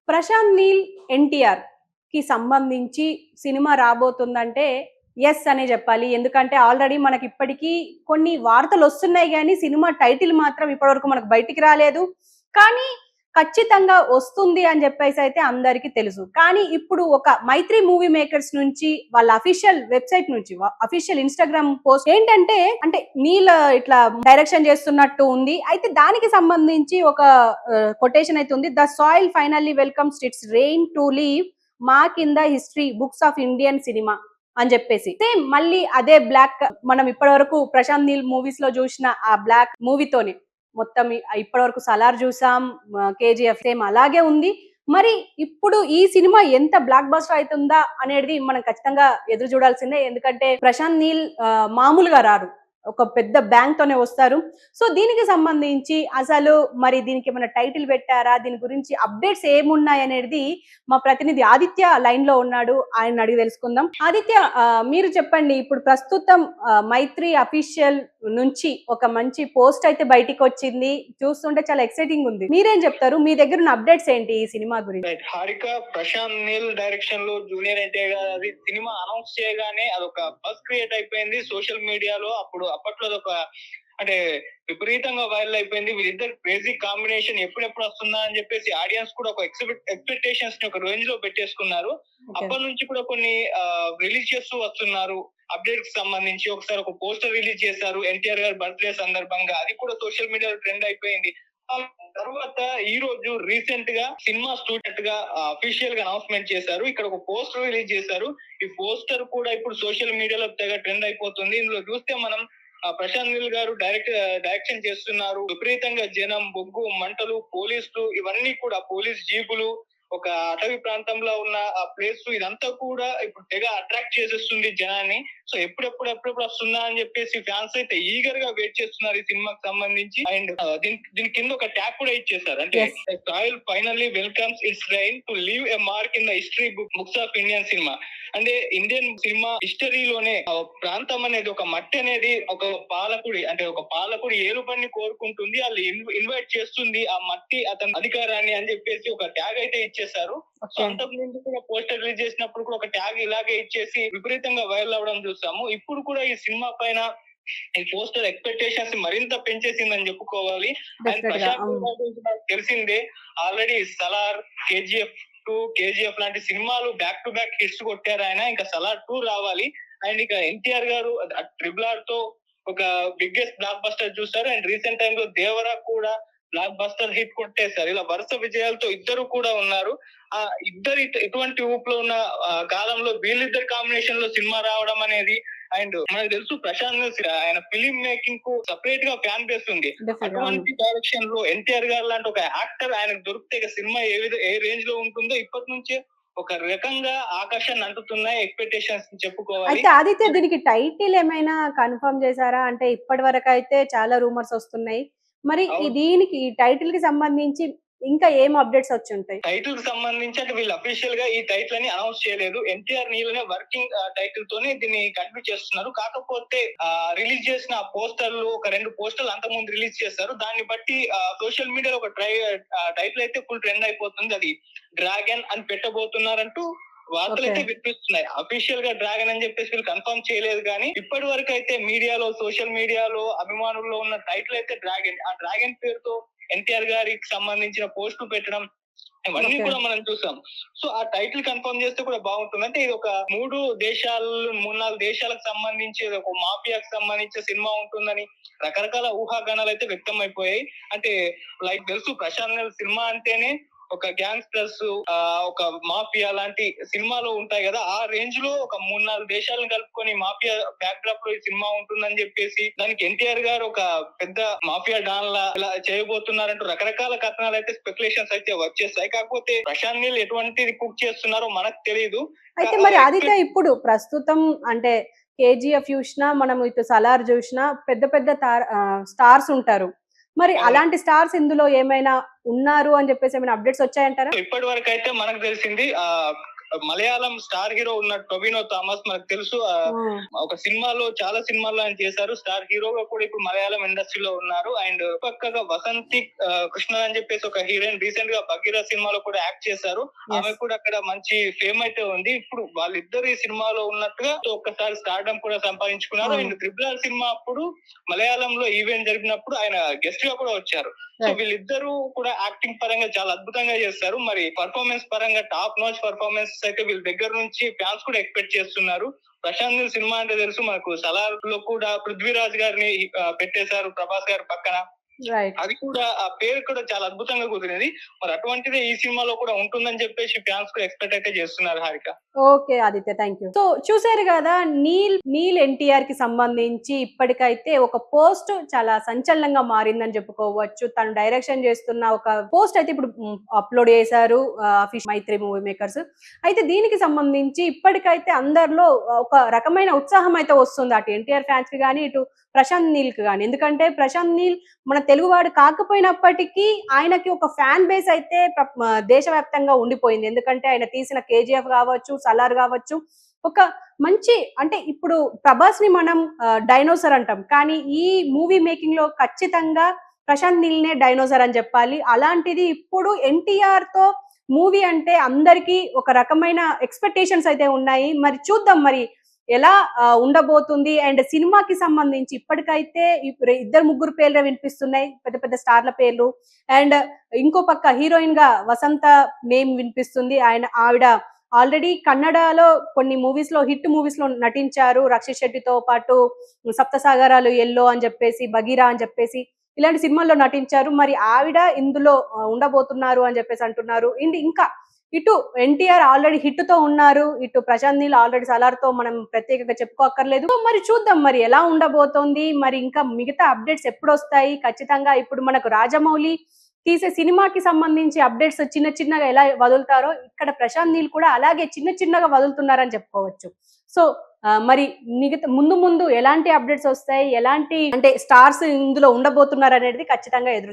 ప్రశాంత్ నీల్ ఎన్టీఆర్ కి సంబంధించి cinema రాబోతుందంటే yes అనే చెప్పాలి. ఎందుకంటే ఆల్రెడీ మనకి ఇప్పటికీ కొన్ని వార్తలు వస్తున్నాయి కానీ సినిమా టైటిల్ మాత్రం ఇప్పటివరకు మనకు బయటికి రాలేదు. కానీ ఖచ్చితంగా వస్తుంది అని చెప్పేసి అయితే అందరికీ తెలుసు. కానీ ఇప్పుడు ఒక మైత్రి మూవీ మేకర్స్ నుంచి వాళ్ళ అఫీషియల్ వెబ్సైట్ నుంచి అఫీషియల్ ఇన్స్టాగ్రామ్ పోస్ట్ ఏంటంటే అంటే నీల్ ఇట్లా డైరెక్షన్ చేస్తున్నట్టు ఉంది. అయితే దానికి సంబంధించి ఒక కొటేషన్ అయితే ఉంది. The soil finally welcomes it's rain to leave mark in the history books of Indian cinema అని చెప్పేసి సేమ్ మళ్ళీ అదే బ్లాక్ మనం ఇప్పటి వరకు ప్రశాంత్ నీల్ మూవీస్ లో చూసిన ఆ బ్లాక్ మూవీతోనే మొత్తం ఇప్పటి వరకు సలార్ చూసాం, కేజీఎఫ్ సేమ్ అలాగే ఉంది. మరి ఇప్పుడు ఈ సినిమా ఎంత బ్లాక్ బస్టర్ అవుతుందా అనేది మనం ఖచ్చితంగా ఎదురు చూడాల్సిందే. ఎందుకంటే ప్రశాంత్ నీల్ మామూలుగా రారు, ఒక పెద్ద బ్యాంక్ తోనే వస్తారు. సో దీనికి సంబంధించి అసలు మరి దీనికి ఏమైనా టైటిల్ పెట్టారా, దీని గురించి అప్డేట్స్ ఏమున్నాయి అనేది మా ప్రతినిధి ఆదిత్య లైన్ లో ఉన్నాడు, ఆయన అడిగి తెలుసుకుందాం. ఆదిత్య, మీరు చెప్పండి. ఇప్పుడు ప్రస్తుతం మైత్రి అఫీషియల్ నుంచి ఒక మంచి పోస్ట్ అయితే బయటికి వచ్చింది, చూస్తుంటే చాలా ఎక్సైటింగ్ ఉంది. మీరేం చెప్తారు? మీ దగ్గర ఉన్న అప్డేట్స్ ఏంటి ఈ సినిమా గురించి? హారిక ప్రశాంత్ నీల్ డైరెక్షన్ లో జూనియర్ ఎన్టీఆర్ గారి సినిమా అనౌన్స్ చేయగానే అదొక బజ్ క్రియేట్ అయిపోయింది సోషల్ మీడియాలో. అప్పట్లో అదొక అంటే విపరీతంగా వైరల్ అయిపోయింది. వీళ్ళిద్దరు క్రేజీ కాంబినేషన్ ఎప్పుడెప్పుడు వస్తుందా అని చెప్పేసి ఆడియన్స్ కూడా ఒక ఎక్స్పెక్టేషన్స్ ని ఒక రేంజ్ లో పెట్టేసుకున్నారు. అప్పటి నుంచి కూడా కొన్ని రిలీజ్ చేస్తూ వస్తున్నారు. అప్డేట్ కి సంబంధించి ఒకసారి ఒక పోస్టర్ రిలీజ్ చేశారు ఎన్టీఆర్ గారి బర్త్డే సందర్భంగా, అది కూడా సోషల్ మీడియాలో ట్రెండ్ అయిపోయింది. తర్వాత ఈ రోజు రీసెంట్ గా సినిమా స్టూడెంట్ గా అఫీషియల్ గా అనౌన్స్మెంట్ చేశారు. ఇక్కడ ఒక పోస్టర్ రిలీజ్ చేశారు. ఈ పోస్టర్ కూడా ఇప్పుడు సోషల్ మీడియాలో తెగ ట్రెండ్ అయిపోతుంది. ఇందులో చూస్తే మనం ప్రశాంత్ నీల్ గారు డైరెక్షన్ చేస్తున్నారు. విపరీతంగా జనం, బొగ్గు మంటలు, పోలీసులు, ఇవన్నీ కూడా పోలీస్ జీపులు, ఒక అటవీ ప్రాంతంలో ఉన్న ఆ ప్లేస్, ఇదంతా కూడా ఇప్పుడు తెగ అట్రాక్ట్ చేసేస్తుంది జనాన్ని. సో ఎప్పుడెప్పుడు వస్తుందా అని చెప్పేసి ఫ్యాన్స్ అయితే ఈగర్ గా వెయిట్ చేస్తున్నారు ఈ సినిమాకి సంబంధించి. అండ్ దీని కింద ఒక ట్యాగ్ కూడా ఇచ్చేసారు. అంటే soil finally welcomes it's rain to leave a mark in the history books of Indian cinema. అంటే ఇండియన్ సినిమా హిస్టరీలోనే ప్రాంతం అనేది, ఒక మట్టి అనేది ఒక పాలకుడి ఏలుబడిని కోరుకుంటుంది, వాళ్ళు ఇన్వైట్ చేస్తుంది ఆ మట్టి అతని అధికారాన్ని అని చెప్పేసి ఒక ట్యాగ్ అయితే ఇచ్చేసారు. అంతకు ముందు కూడా పోస్టర్ రిలీజ్ చేసినప్పుడు కూడా ఒక ట్యాగ్ ఇలాగే ఇచ్చేసి విపరీతంగా వైరల్ అవ్వడం చూసాము. ఇప్పుడు కూడా ఈ సినిమా పైన ఈ పోస్టర్ ఎక్స్పెక్టేషన్స్ మరింత పెంచేసిందని చెప్పుకోవాలి. అండ్ ప్రశాంత్ తెలిసిందే, ఆల్రెడీ సలార్, కేజీఎఫ్ లాంటి సినిమాలు బ్యాక్ టు బ్యాక్ హిట్స్ కొట్టారు ఆయన. ఇంకా సలార్ 2 రావాలి. అండ్ ఇక ఎన్టీఆర్ గారు ట్రిబుల్ తో ఒక బిగ్గెస్ట్ బ్లాక్ బస్టర్ చూస్తారు. అండ్ రీసెంట్ టైమ్ లో దేవరా కూడా బ్లాక్ బస్టర్ హిట్ కొట్టేశారు. ఇలా వరుస విజయాలతో ఇద్దరు కూడా ఉన్నారు. ఆ ఇద్దరు ఇటువంటి ఊపులో ఉన్న కాలంలో వీళ్ళిద్దరు కాంబినేషన్ లో సినిమా రావడం అనేది, అండ్ మనకు తెలుసు ప్రశాంత్ ఆయన ఫిలిం మేకింగ్ కు సపరేట్ గా ఫ్యాన్ బేస్ ఉంది. అటువంటి డైరెక్షన్ లో ఎన్టీఆర్ గారు లాంటి ఒక యాక్టర్ ఆయనకు దొరికితే సినిమా ఏ రేంజ్ లో ఉంటుందో ఇప్పటి నుంచే ఒక రకంగా ఆకాశాన్ని అంటుతున్నాయి ఎక్స్పెక్టేషన్స్ చెప్పుకోవాలి. అయితే ఆదిత్య, దీనికి టైటిల్ ఏమైనా కన్ఫర్మ్ చేశారా? అంటే ఇప్పటి వరకు అయితే చాలా రూమర్స్ వస్తున్నాయి. మరి దీనికి ఈ టైటిల్ కి సంబంధించి ఇంకా ఏం అప్డేట్స్ వచ్చి ఉంటాయి? టైటిల్ కి సంబంధించి అంటే వీళ్ళు అఫీషియల్ గా ఈ టైటిల్ అని అనౌన్స్ చేయలేదు. ఎన్టీఆర్ నీలనే వర్కింగ్ టైటిల్ తోనే దీన్ని కంటిన్యూ చేస్తున్నారు. కాకపోతే రిలీజ్ చేసిన పోస్టర్లు, ఒక 2 పోస్టర్లు అంతకుముందు రిలీజ్ చేశారు. దాన్ని బట్టి సోషల్ మీడియాలో ఒక టైటిల్ అయితే ఫుల్ ట్రెండ్ అయిపోతుంది. అది డ్రాగన్ అని పెట్టబోతున్నారంటూ వార్తలు అయితే వినిపిస్తున్నాయి. అఫీషియల్ గా డ్రాగన్ అని చెప్పేసి వీళ్ళు కన్ఫర్మ్ చేయలేదు. కానీ ఇప్పటి వరకు అయితే మీడియాలో, సోషల్ మీడియాలో అభిమానుల్లో ఉన్న టైటిల్ అయితే డ్రాగన్. ఆ డ్రాగన్ పేరుతో ఎన్టీఆర్ గారికి సంబంధించిన పోస్టులు పెట్టడం, ఇవన్నీ కూడా మనం చూసాం. సో ఆ టైటిల్ కన్ఫర్మ్ చేస్తే కూడా బాగుంటుంది. అంటే ఇది ఒక 3-4 దేశాలకు సంబంధించి ఒక మాఫియాకి సంబంధించిన సినిమా ఉంటుందని రకరకాల ఊహాగానాలు అయితే వ్యక్తం అయిపోయాయి. అంటే లైక్ తెలుసు ప్రశాంత్ నీల్ సినిమా అంటేనే ఒక గ్యాంగ్స్టర్స్, ఒక మాఫియా లాంటి సినిమాలు ఉంటాయి కదా, ఆ రేంజ్ లో ఒక 3-4 దేశాలను కలుపుకొని మాఫియా బ్యాక్ డ్రాప్ లో ఈ సినిమా ఉంటుందని చెప్పేసి దానికి ఎన్టీఆర్ గారు ఒక పెద్ద మాఫియా డాన్ లా ఇలా చేయబోతున్నారంటూ రకరకాల కథనాలు అయితే స్పెక్యులేషన్స్ అయితే వచ్చేస్తాయి. కాకపోతే ప్రశాంత్ నీల్ ఎటువంటిది కుక్ చేస్తున్నారో మనకు తెలియదు. అయితే మరి ఆదిత్య, ఇప్పుడు ప్రస్తుతం అంటే కేజీఎఫ్ చూసినా, మనం ఇటు సలార్ చూసినా పెద్ద పెద్ద స్టార్స్ ఉంటారు. మరి అలాంటి స్టార్స్ ఇందులో ఏమైనా ఉన్నారు అని చెప్పేసి ఏమైనా అప్డేట్స్ వచ్చాయంటారా? ఇప్పటి వరకు అయితే మనకు తెలిసింది మలయాళం స్టార్ హీరో ఉన్న టొబినో థామస్ మనకు తెలుసు. ఒక సినిమాలో చాలా సినిమాల్లో ఆయన చేశారు. స్టార్ హీరోగా కూడా ఇప్పుడు మలయాళం ఇండస్ట్రీలో ఉన్నారు. అండ్ పక్కగా వసంతి కృష్ణ అని చెప్పేసి ఒక హీరోయిన్ రీసెంట్ గా బగీరా సినిమాలో కూడా యాక్ట్ చేశారు. ఆమె కూడా అక్కడ మంచి ఫేమ్ అయితే ఉంది. ఇప్పుడు వాళ్ళిద్దరు ఈ సినిమాలో ఉన్నట్టుగా ఒక్కసారి స్టార్డమ్ కూడా సంపాదించుకున్నారు. అండ్ RRR సినిమా అప్పుడు మలయాళంలో ఈవెంట్ జరిగినప్పుడు ఆయన గెస్ట్ గా కూడా వచ్చారు. సో వీళ్ళిద్దరూ కూడా యాక్టింగ్ పరంగా చాలా అద్భుతంగా చేస్తారు. మరి పర్ఫార్మెన్స్ పరంగా టాప్ నాచ్ పర్ఫార్మెన్స్ అయితే వీళ్ళ దగ్గర నుంచి ఫ్యాన్స్ కూడా ఎక్స్పెక్ట్ చేస్తున్నారు. ప్రశాంత్ నీల్ సినిమా అంటే తెలుసు మనకు. సలార్ లో కూడా పృథ్వీరాజ్ గారిని పెట్టేశారు ప్రభాస్ గారి పక్కన. అది కూడా ఆ పేరు కూడా చాలా అద్భుతంగా కుదిరింది. మరి అటువంటిదే ఈ సినిమాలో కూడా ఉంటుందని చెప్పేసి ఫ్యాన్స్ కూడా ఎక్స్పెక్ట్ అయితే చేస్తున్నారు Harika. Okay Aditya, thank you. So చూసారు కదా, నీల్ ఎన్టీఆర్ కి సంబంధించి ఇప్పటికైతే ఒక పోస్ట్ చాలా సంచలనంగా మారిందని చెప్పుకోవచ్చు. తను డైరెక్షన్ చేస్తున్న ఒక పోస్ట్ అయితే ఇప్పుడు అప్లోడ్ చేశారు మైత్రి మూవీ మేకర్స్. అయితే దీనికి సంబంధించి ఇప్పటికైతే అందరిలో ఒక రకమైన ఉత్సాహం అయితే వస్తుంది, అటు ఎన్టీఆర్ ఫ్యాన్స్ కి కానీ ఇటు ప్రశాంత్ నీల్ కి కానీ. ఎందుకంటే ప్రశాంత్ నీల్ మన తెలుగువాడు కాకపోయినప్పటికీ ఆయనకి ఒక ఫ్యాన్ బేస్ అయితే దేశవ్యాప్తంగా ఉండిపోయింది. ఎందుకంటే ఆయన తీసిన KGF కావచ్చు, సలార్ కావచ్చు, ఒక మంచి, అంటే ఇప్పుడు ప్రభాస్ ని మనం డైనోసర్ అంటాం, కానీ ఈ మూవీ మేకింగ్ లో ఖచ్చితంగా ప్రశాంత్ నీల్ నే డైనోసర్ అని చెప్పాలి. అలాంటిది ఇప్పుడు ఎన్టీఆర్ తో మూవీ అంటే అందరికీ ఒక రకమైన ఎక్స్పెక్టేషన్స్ అయితే ఉన్నాయి. మరి చూద్దాం మరి ఎలా ఉండబోతుంది. అండ్ సినిమాకి సంబంధించి ఇప్పటికైతే ఇద్దరు ముగ్గురు పేర్లు వినిపిస్తున్నాయి, పెద్ద పెద్ద స్టార్ల పేర్లు. అండ్ ఇంకో పక్క హీరోయిన్ గా వసంత నేమ్ వినిపిస్తుంది. ఆవిడ ఆల్రెడీ కన్నడలో కొన్ని మూవీస్ లో, హిట్ మూవీస్ లో నటించారు. రక్షిత్ శెట్టితో పాటు సప్తసాగరాలు, ఎల్లో అని చెప్పేసి, బగీరా అని చెప్పేసి ఇలాంటి సినిమాల్లో నటించారు. మరి ఆవిడ ఇందులో ఉండబోతున్నారు అని చెప్పేసి అంటున్నారు. ఇంకా ఇటు ఎన్టీఆర్ ఆల్రెడీ హిట్ తో ఉన్నారు, ఇటు ప్రశాంత్ నీల్ ఆల్రెడీ సలార్ తో మనం ప్రత్యేకంగా చెప్పుకోక్కర్లేదు. మరి చూద్దాం మరి ఎలా ఉండబోతోంది. మరి ఇంకా మిగతా అప్డేట్స్ ఎప్పుడు వస్తాయి. ఖచ్చితంగా ఇప్పుడు మనకు రాజమౌళి తీసే సినిమాకి సంబంధించి అప్డేట్స్ చిన్న చిన్నగా ఎలా వదులుతారో, ఇక్కడ ప్రశాంత్ నీల్ కూడా అలాగే చిన్న చిన్నగా వదులుతున్నారని చెప్పుకోవచ్చు. సో మరి మిగతా ముందు ఎలాంటి అప్డేట్స్ వస్తాయి, ఎలాంటి అంటే స్టార్స్ ఇందులో ఉండబోతున్నారు అనేది ఖచ్చితంగా ఎదురు